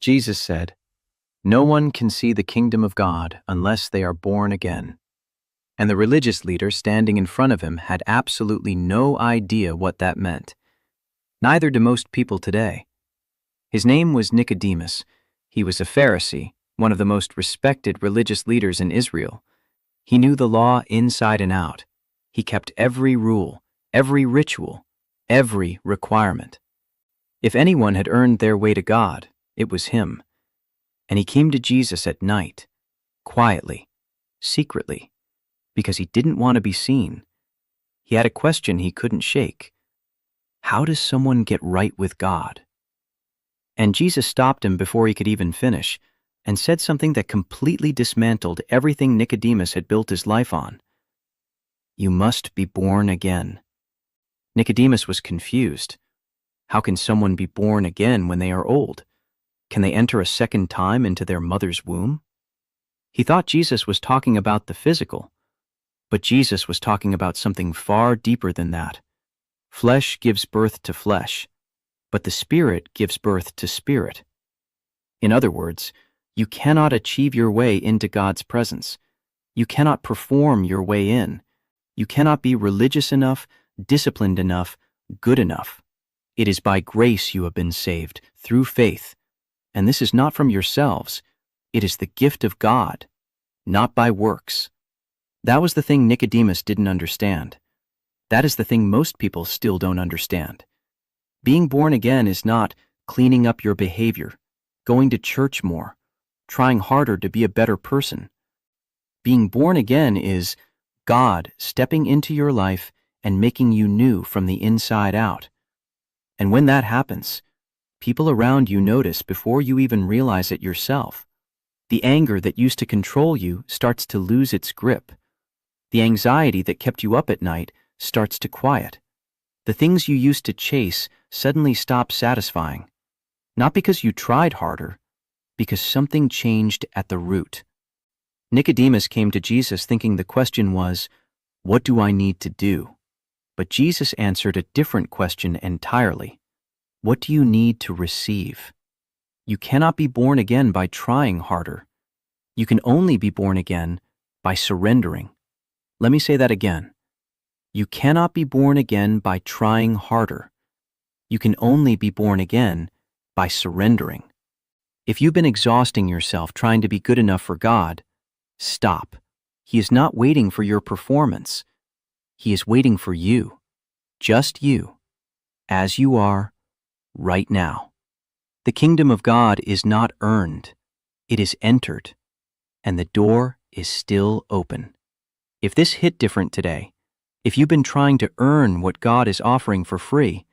Jesus said, "No one can see the kingdom of God unless they are born again." And the religious leader standing in front of him had absolutely no idea what that meant. Neither do most people today. His name was Nicodemus. He was a Pharisee, one of the most respected religious leaders in Israel. He knew the law inside and out. He kept every rule, every ritual, every requirement. If anyone had earned their way to God, it was him. And he came to Jesus at night, quietly, secretly, because he didn't want to be seen. He had a question he couldn't shake. How does someone get right with God? And Jesus stopped him before he could even finish and said something that completely dismantled everything Nicodemus had built his life on. You must be born again. Nicodemus was confused. How can someone be born again when they are old? Can they enter a second time into their mother's womb? He thought Jesus was talking about the physical, but Jesus was talking about something far deeper than that. Flesh gives birth to flesh, but the Spirit gives birth to spirit. In other words, you cannot achieve your way into God's presence. You cannot perform your way in. You cannot be religious enough, disciplined enough, good enough. It is by grace you have been saved, through faith. And this is not from yourselves. It is the gift of God, not by works. That was the thing Nicodemus didn't understand. That is the thing most people still don't understand. Being born again is not cleaning up your behavior, going to church more, trying harder to be a better person. Being born again is God stepping into your life and making you new from the inside out. And when that happens, people around you notice before you even realize it yourself. The anger that used to control you starts to lose its grip. The anxiety that kept you up at night starts to quiet. The things you used to chase suddenly stop satisfying. Not because you tried harder, because something changed at the root. Nicodemus came to Jesus thinking the question was, what do I need to do? But Jesus answered a different question entirely. What do you need to receive? You cannot be born again by trying harder. You can only be born again by surrendering. Let me say that again. You cannot be born again by trying harder. You can only be born again by surrendering. If you've been exhausting yourself trying to be good enough for God, stop. He is not waiting for your performance. He is waiting for you, just you, as you are, right now. The kingdom of God is not earned. It is entered, and the door is still open. If this hit different today, if you've been trying to earn what God is offering for free,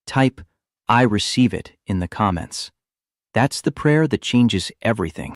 type, "I receive it" in the comments. That's the prayer that changes everything.